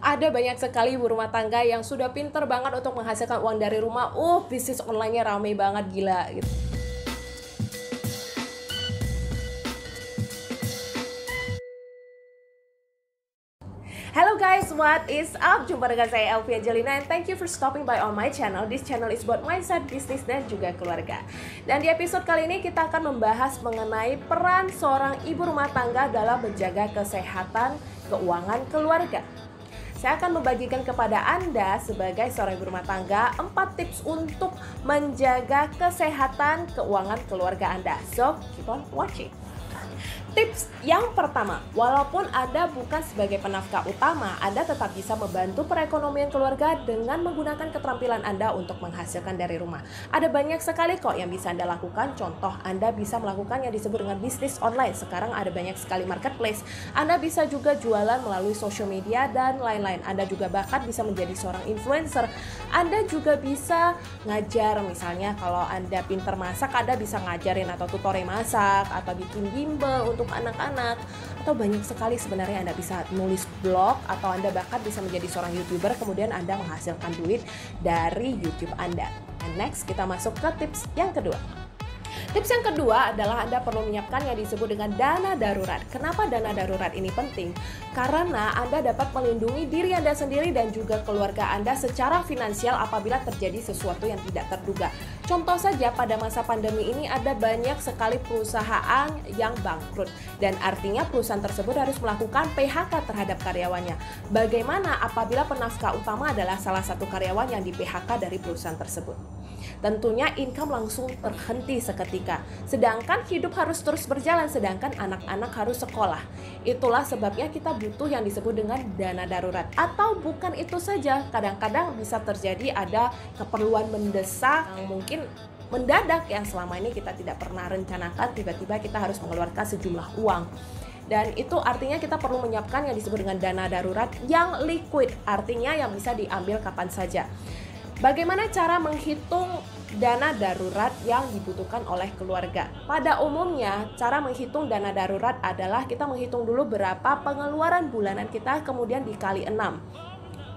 Ada banyak sekali ibu rumah tangga yang sudah pinter banget untuk menghasilkan uang dari rumah. Bisnis online-nya rame banget, gila gitu. Hello guys, what is up? Jumpa dengan saya Elvie Angelina and thank you for stopping by on my channel. This channel is about mindset, bisnis, dan juga keluarga. Dan di episode kali ini kita akan membahas mengenai peran seorang ibu rumah tangga dalam menjaga kesehatan keuangan keluarga. Saya akan membagikan kepada Anda sebagai seorang ibu rumah tangga 4 tips untuk menjaga kesehatan keuangan keluarga Anda. So, keep on watching. Tips yang pertama, walaupun Anda bukan sebagai penafkah utama, Anda tetap bisa membantu perekonomian keluarga dengan menggunakan keterampilan Anda untuk menghasilkan dari rumah. Ada banyak sekali kok yang bisa Anda lakukan. Contoh, Anda bisa melakukan yang disebut dengan bisnis online. Sekarang ada banyak sekali marketplace. Anda bisa juga jualan melalui social media dan lain-lain. Anda juga bahkan bisa menjadi seorang influencer. Anda juga bisa ngajar, misalnya kalau Anda pinter masak, Anda bisa ngajarin atau tutorial masak atau bikin bimbel untuk anak-anak, atau banyak sekali sebenarnya. Anda bisa nulis blog atau Anda bahkan bisa menjadi seorang YouTuber, kemudian Anda menghasilkan duit dari YouTube Anda. And next kita masuk ke tips yang kedua. Tips yang kedua adalah Anda perlu menyiapkan yang disebut dengan dana darurat. Kenapa dana darurat ini penting? Karena Anda dapat melindungi diri Anda sendiri dan juga keluarga Anda secara finansial apabila terjadi sesuatu yang tidak terduga. Contoh saja, pada masa pandemi ini ada banyak sekali perusahaan yang bangkrut, dan artinya perusahaan tersebut harus melakukan PHK terhadap karyawannya. Bagaimana apabila penafkah utama adalah salah satu karyawan yang di PHK dari perusahaan tersebut? Tentunya income langsung terhenti seketika. Sedangkan hidup harus terus berjalan, sedangkan anak-anak harus sekolah. Itulah sebabnya kita butuh yang disebut dengan dana darurat. Atau bukan itu saja, kadang-kadang bisa terjadi ada keperluan mendesak yang mungkin mendadak yang selama ini kita tidak pernah rencanakan, tiba-tiba kita harus mengeluarkan sejumlah uang. Dan itu artinya kita perlu menyiapkan yang disebut dengan dana darurat yang liquid, artinya yang bisa diambil kapan saja. Bagaimana cara menghitung dana darurat yang dibutuhkan oleh keluarga? Pada umumnya, cara menghitung dana darurat adalah kita menghitung dulu berapa pengeluaran bulanan kita, kemudian dikali 6.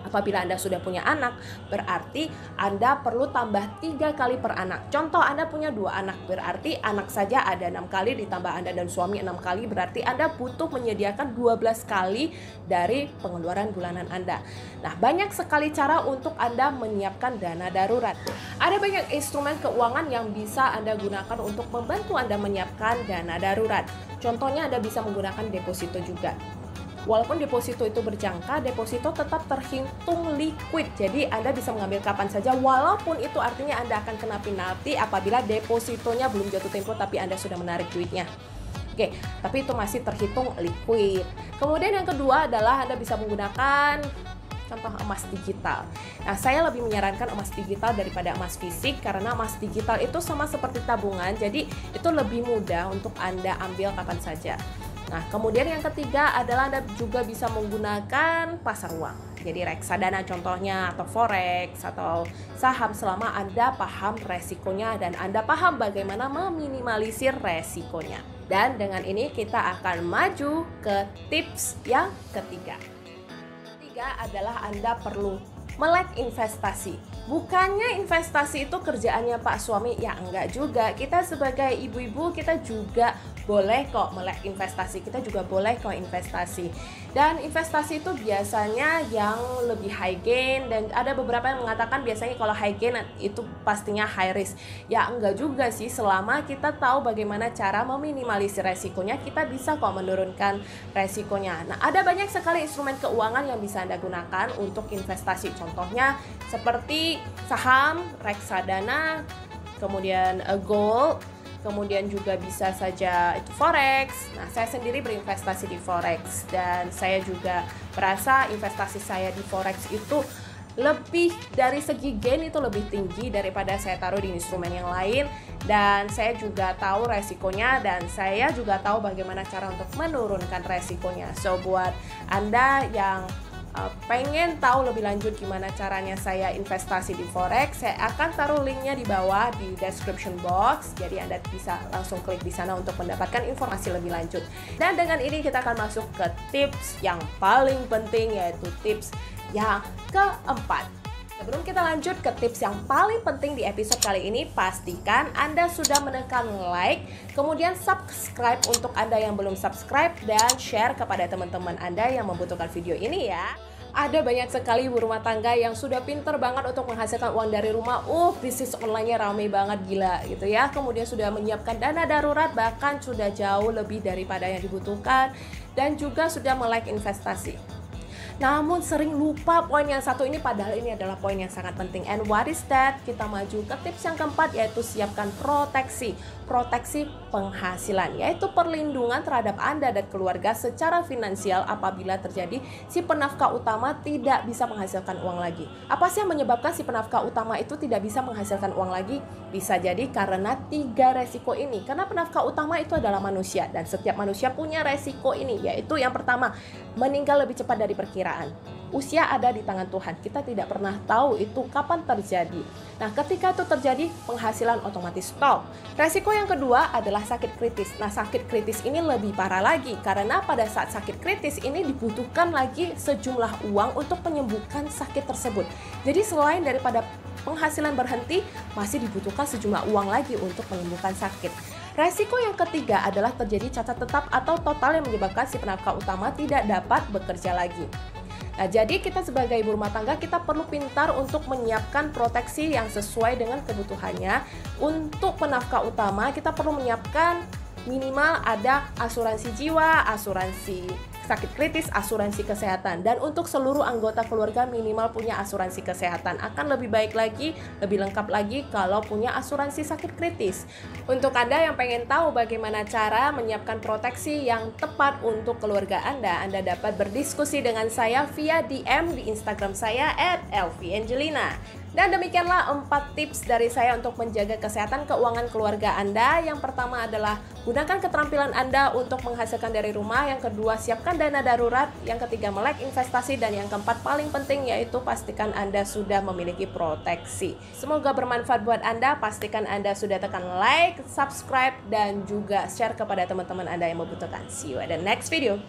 Apabila Anda sudah punya anak, berarti Anda perlu tambah 3 kali per anak. Contoh, Anda punya 2 anak, berarti anak saja ada 6 kali, ditambah Anda dan suami 6 kali, berarti Anda butuh menyediakan 12 kali dari pengeluaran bulanan Anda. Nah, banyak sekali cara untuk Anda menyiapkan dana darurat. Ada banyak instrumen keuangan yang bisa Anda gunakan untuk membantu Anda menyiapkan dana darurat. Contohnya, Anda bisa menggunakan deposito juga. Walaupun deposito itu berjangka, deposito tetap terhitung liquid. Jadi Anda bisa mengambil kapan saja, walaupun itu artinya Anda akan kena penalti apabila depositonya belum jatuh tempo tapi Anda sudah menarik duitnya. Oke, tapi itu masih terhitung liquid. Kemudian yang kedua adalah Anda bisa menggunakan contoh emas digital. Nah, saya lebih menyarankan emas digital daripada emas fisik karena emas digital itu sama seperti tabungan, jadi itu lebih mudah untuk Anda ambil kapan saja. Nah, kemudian yang ketiga adalah Anda juga bisa menggunakan pasar uang. Jadi reksadana contohnya, atau forex, atau saham, selama Anda paham resikonya dan Anda paham bagaimana meminimalisir resikonya. Dan dengan ini kita akan maju ke tips yang ketiga. Ketiga adalah Anda perlu melek investasi. Bukannya investasi itu kerjaannya Pak suami, ya enggak juga. Kita sebagai ibu-ibu kita juga boleh kok melek investasi, kita juga boleh kok investasi. Dan investasi itu biasanya yang lebih high gain, dan ada beberapa yang mengatakan biasanya kalau high gain itu pastinya high risk. Ya enggak juga sih, selama kita tahu bagaimana cara meminimalisir resikonya, kita bisa kok menurunkan resikonya. Nah, ada banyak sekali instrumen keuangan yang bisa Anda gunakan untuk investasi. Contohnya seperti saham, reksadana, kemudian gold, kemudian juga bisa saja itu forex. Nah, saya sendiri berinvestasi di forex dan saya juga merasa investasi saya di forex itu lebih dari segi gain itu lebih tinggi daripada saya taruh di instrumen yang lain, dan saya juga tahu resikonya dan saya juga tahu bagaimana cara untuk menurunkan resikonya. So buat Anda yang pengen tahu lebih lanjut gimana caranya saya investasi di forex, saya akan taruh linknya di bawah di description box. Jadi Anda bisa langsung klik di sana untuk mendapatkan informasi lebih lanjut. Dan dengan ini kita akan masuk ke tips yang paling penting, yaitu tips yang keempat. Sebelum kita lanjut ke tips yang paling penting di episode kali ini, pastikan Anda sudah menekan like, kemudian subscribe untuk Anda yang belum subscribe, dan share kepada teman-teman Anda yang membutuhkan video ini ya. Ada banyak sekali ibu rumah tangga yang sudah pinter banget untuk menghasilkan uang dari rumah. Bisnis online-nya ramai banget, gila gitu ya. Kemudian sudah menyiapkan dana darurat, bahkan sudah jauh lebih daripada yang dibutuhkan, dan juga sudah melek investasi. Namun sering lupa poin yang satu ini, padahal ini adalah poin yang sangat penting. And what is that? Kita maju ke tips yang keempat, yaitu siapkan proteksi. Proteksi penghasilan, yaitu perlindungan terhadap Anda dan keluarga secara finansial apabila terjadi si penafkah utama tidak bisa menghasilkan uang lagi. Apa sih yang menyebabkan si penafkah utama itu tidak bisa menghasilkan uang lagi? Bisa jadi karena 3 resiko ini. Karena penafkah utama itu adalah manusia, dan setiap manusia punya resiko ini, yaitu yang pertama, meninggal lebih cepat dari perkiraan. Usia ada di tangan Tuhan, kita tidak pernah tahu itu kapan terjadi. Nah, ketika itu terjadi, penghasilan otomatis stop. Resiko yang kedua adalah sakit kritis. Nah, sakit kritis ini lebih parah lagi, karena pada saat sakit kritis ini dibutuhkan lagi sejumlah uang untuk menyembuhkan sakit tersebut. Jadi selain daripada penghasilan berhenti, masih dibutuhkan sejumlah uang lagi untuk menyembuhkan sakit. Resiko yang ketiga adalah terjadi cacat tetap atau total yang menyebabkan si penafkah utama tidak dapat bekerja lagi. Nah, jadi kita sebagai ibu rumah tangga, kita perlu pintar untuk menyiapkan proteksi yang sesuai dengan kebutuhannya. Untuk penafkah utama, kita perlu menyiapkan minimal ada asuransi jiwa, asuransi sakit kritis, asuransi kesehatan. Dan untuk seluruh anggota keluarga minimal punya asuransi kesehatan. Akan lebih baik lagi, lebih lengkap lagi kalau punya asuransi sakit kritis. Untuk Anda yang pengen tahu bagaimana cara menyiapkan proteksi yang tepat untuk keluarga Anda dapat berdiskusi dengan saya via DM di Instagram saya @elvyangelina. Dan demikianlah 4 tips dari saya untuk menjaga kesehatan keuangan keluarga Anda. Yang pertama adalah gunakan keterampilan Anda untuk menghasilkan dari rumah. Yang kedua, siapkan dana darurat. Yang ketiga, melek investasi. Dan yang keempat paling penting, yaitu pastikan Anda sudah memiliki proteksi. Semoga bermanfaat buat Anda. Pastikan Anda sudah tekan like, subscribe, dan juga share kepada teman-teman Anda yang membutuhkan. See you at the next video.